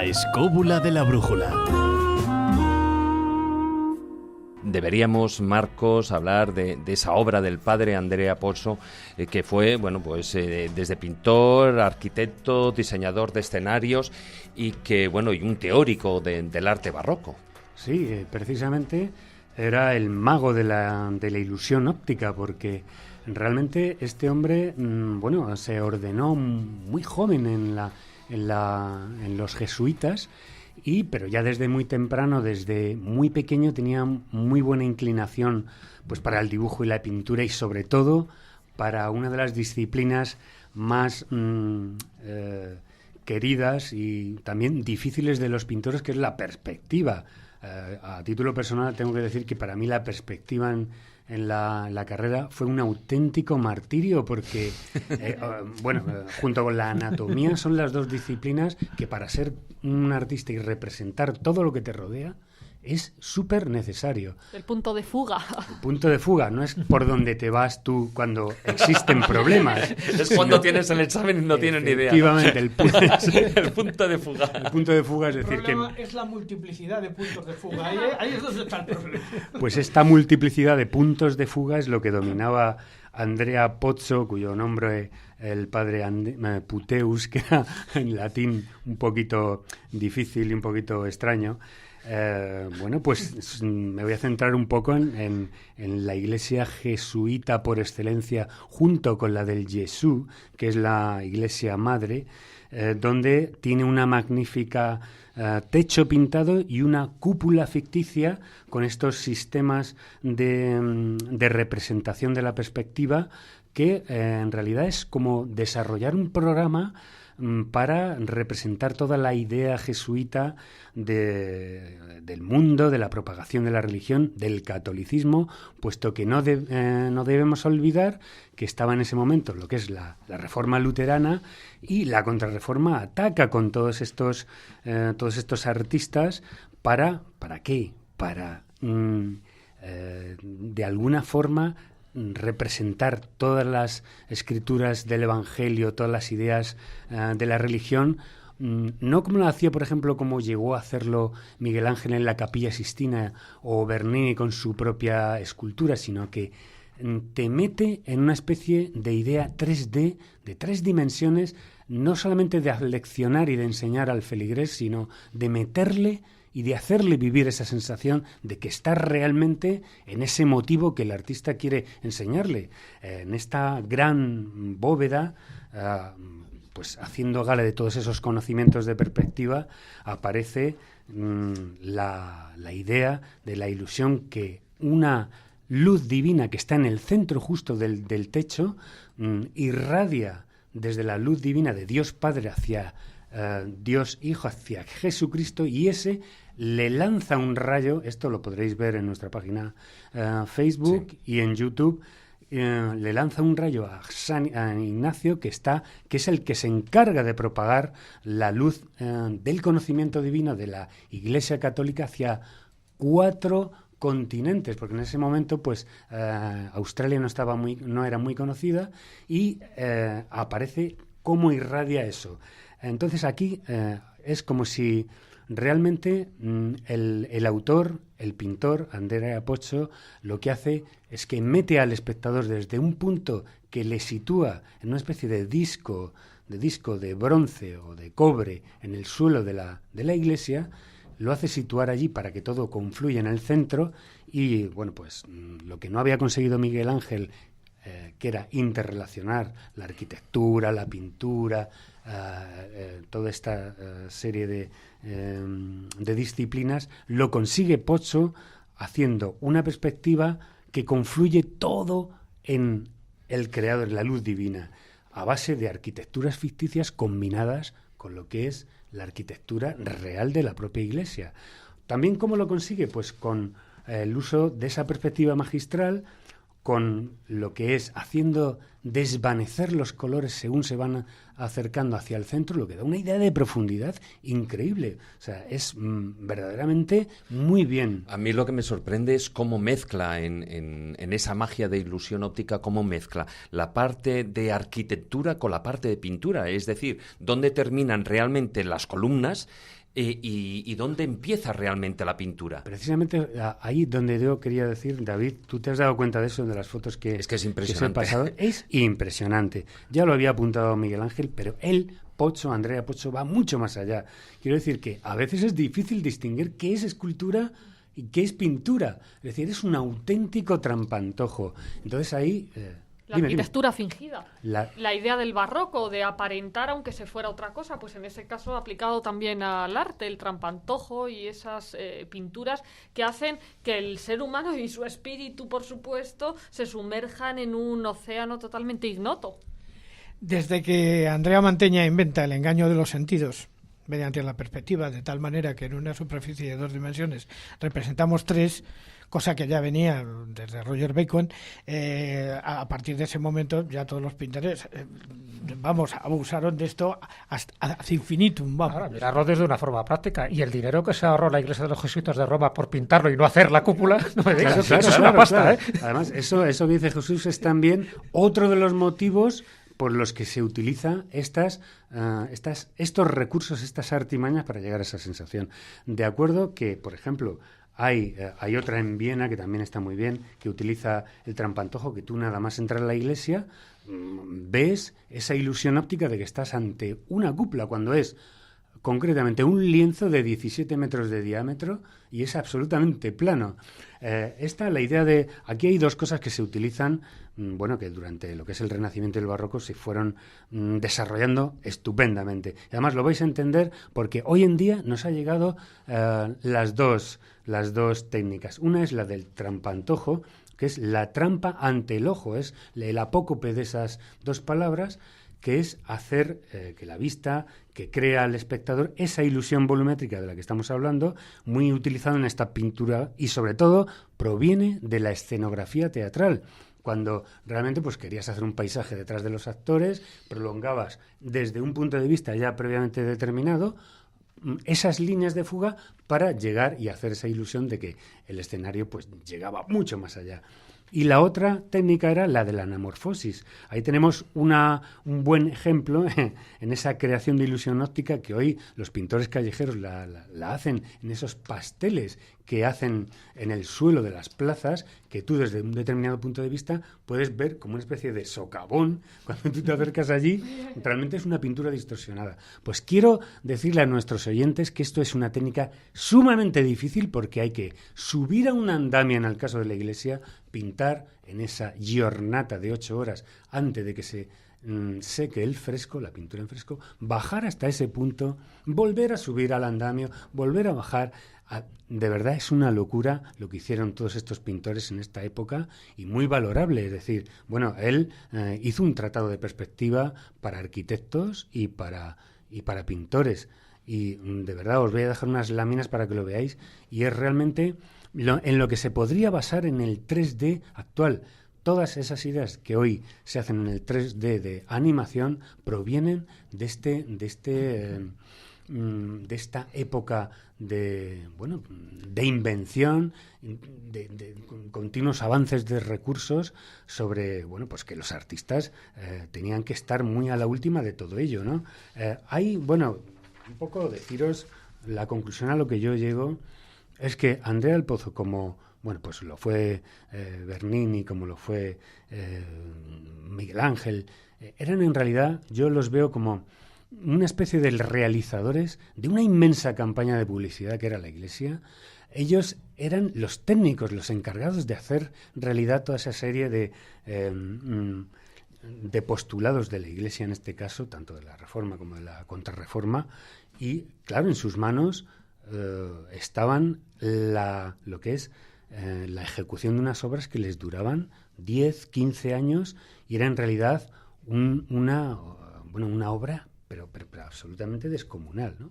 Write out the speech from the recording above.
La escóbula de la brújula. Deberíamos, Marcos, hablar de esa obra del padre Andrea Pozzo, que fue, desde pintor, arquitecto, diseñador de escenarios y y un teórico del arte barroco. Sí, precisamente era el mago de la ilusión óptica, porque realmente este hombre, se ordenó muy joven en los jesuitas. Pero ya desde muy temprano, desde muy pequeño, tenía muy buena inclinación pues para el dibujo y la pintura, y sobre todo para una de las disciplinas más queridas y también difíciles de los pintores, que es la perspectiva. A título personal tengo que decir que para mí la perspectiva en la carrera fue un auténtico martirio, porque junto con la anatomía son las dos disciplinas que, para ser un artista y representar todo lo que te rodea, es súper necesario. El punto de fuga. El punto de fuga no es por donde te vas tú cuando existen problemas. Es cuando tienes el examen y no tienes ni idea. Efectivamente, el punto de fuga. El punto de fuga es decir que... El problema es la multiplicidad de puntos de fuga. Ahí es donde está el problema. Pues esta multiplicidad de puntos de fuga es lo que dominaba Andrea Pozzo, cuyo nombre el padre Puteus, que era en latín un poquito difícil y un poquito extraño. Me voy a centrar un poco en la iglesia jesuita por excelencia, junto con la del Jesús, que es la iglesia madre, donde tiene una magnífica techo pintado y una cúpula ficticia con estos sistemas de representación de la perspectiva, que en realidad es como desarrollar un programa para representar toda la idea jesuita del mundo, de la propagación de la religión, del catolicismo, puesto que no debemos olvidar que estaba en ese momento lo que es la Reforma luterana, y la Contrarreforma ataca con todos estos artistas. ¿Para qué? Para, de alguna forma, representar todas las escrituras del Evangelio, todas las ideas de la religión, no como lo hacía, por ejemplo, como llegó a hacerlo Miguel Ángel en la Capilla Sixtina o Bernini con su propia escultura, sino que te mete en una especie de idea 3D, de 3 dimensiones, no solamente de aleccionar y de enseñar al feligrés, sino de meterle y de hacerle vivir esa sensación de que está realmente en ese motivo que el artista quiere enseñarle. En esta gran bóveda, haciendo gala de todos esos conocimientos de perspectiva, aparece la idea de la ilusión, que una luz divina que está en el centro justo del techo irradia desde la luz divina de Dios Padre hacia Dios Hijo, hacia Jesucristo, y ese le lanza un rayo. Esto lo podréis ver en nuestra página Facebook, sí, y en YouTube. Le lanza un rayo a Ignacio, que es el que se encarga de propagar la luz del conocimiento divino de la Iglesia Católica hacia 4 continentes, porque en ese momento Australia no era muy conocida, y aparece cómo irradia eso. Entonces aquí es como si realmente el autor, el pintor, Andrea Pozzo, lo que hace es que mete al espectador desde un punto que le sitúa en una especie de disco de bronce o de cobre en el suelo de la iglesia, lo hace situar allí para que todo confluya en el centro, y lo que no había conseguido Miguel Ángel, que era interrelacionar la arquitectura, la pintura, toda esta serie de disciplinas, lo consigue Pozzo haciendo una perspectiva que confluye todo en el creador, en la luz divina, a base de arquitecturas ficticias combinadas con lo que es la arquitectura real de la propia iglesia. También, ¿cómo lo consigue? Pues con el uso de esa perspectiva magistral, con lo que es haciendo desvanecer los colores según se van acercando hacia el centro, lo que da una idea de profundidad increíble. O sea, es verdaderamente muy bien. A mí lo que me sorprende es cómo mezcla en esa magia de ilusión óptica, cómo mezcla la parte de arquitectura con la parte de pintura. Es decir, dónde terminan realmente las columnas y dónde empieza realmente la pintura. Precisamente ahí donde yo quería decir, David, tú te has dado cuenta de eso, de las fotos que es impresionante. he pasado. Es impresionante. Ya lo había apuntado Miguel Ángel, pero él, Pozzo, Andrea Pozzo, va mucho más allá. Quiero decir que a veces es difícil distinguir qué es escultura y qué es pintura. Es decir, es un auténtico trampantojo. Entonces ahí... La arquitectura fingida. La idea del barroco, de aparentar aunque se fuera otra cosa, pues en ese caso aplicado también al arte, el trampantojo y esas pinturas que hacen que el ser humano y su espíritu, por supuesto, se sumerjan en un océano totalmente ignoto. Desde que Andrea Mantegna inventa el engaño de los sentidos mediante la perspectiva, de tal manera que en una superficie de 2 dimensiones representamos 3, cosa que ya venía desde Roger Bacon, a partir de ese momento ya todos los pintores, abusaron de esto hasta ad infinitum. Ahora, mirarlo desde una forma práctica. Y el dinero que se ahorró la iglesia de los jesuitas de Roma por pintarlo y no hacer la cúpula, no me digas, eso es una pasta, claro. Además, eso que dice Jesús es también otro de los motivos por los que se utilizan estos recursos, estas artimañas para llegar a esa sensación. De acuerdo que, por ejemplo, hay otra en Viena que también está muy bien, que utiliza el trampantojo, que tú nada más entrar a la iglesia ves esa ilusión óptica de que estás ante una cúpula, cuando es concretamente un lienzo de 17 metros de diámetro y es absolutamente plano. La idea de... Aquí hay 2 cosas que se utilizan, que durante lo que es el Renacimiento y el Barroco se fueron desarrollando estupendamente. Y además lo vais a entender porque hoy en día nos ha llegado las dos técnicas. Una es la del trampantojo, que es la trampa ante el ojo, es el apócope de esas 2 palabras, que es hacer que la vista, que crea al espectador esa ilusión volumétrica de la que estamos hablando, muy utilizada en esta pintura y sobre todo proviene de la escenografía teatral. Cuando realmente pues querías hacer un paisaje detrás de los actores, prolongabas desde un punto de vista ya previamente determinado esas líneas de fuga para llegar y hacer esa ilusión de que el escenario pues llegaba mucho más allá. Y la otra técnica era la de la anamorfosis. Ahí tenemos un buen ejemplo en esa creación de ilusión óptica que hoy los pintores callejeros la hacen en esos pasteles que hacen en el suelo de las plazas, que tú desde un determinado punto de vista puedes ver como una especie de socavón. Cuando tú te acercas allí, realmente es una pintura distorsionada. Pues quiero decirle a nuestros oyentes que esto es una técnica sumamente difícil porque hay que subir a un andamio, en el caso de la iglesia, pintar en esa giornata de 8 horas antes de que se seque el fresco, la pintura en fresco, bajar hasta ese punto, volver a subir al andamio, volver a bajar. De verdad es una locura lo que hicieron todos estos pintores en esta época y muy valorable. Es decir, él hizo un tratado de perspectiva para arquitectos y para pintores. Y de verdad os voy a dejar unas láminas para que lo veáis. Y es realmente en lo que se podría basar en el 3D actual. Todas esas ideas que hoy se hacen en el 3D de animación provienen de esta época de invención, de continuos avances de recursos sobre, que los artistas tenían que estar muy a la última de todo ello, ¿no? Un poco deciros la conclusión a lo que yo llego es que Andrea del Pozo, como lo fue Bernini, como lo fue Miguel Ángel, eran en realidad, yo los veo como una especie de realizadores de una inmensa campaña de publicidad que era la Iglesia. Ellos eran los técnicos, los encargados de hacer realidad toda esa serie de postulados de la Iglesia, en este caso, tanto de la Reforma como de la Contrarreforma, y claro, en sus manos estaban lo que es la ejecución de unas obras que les duraban 10, 15 años y era en realidad una obra pero absolutamente descomunal, ¿no?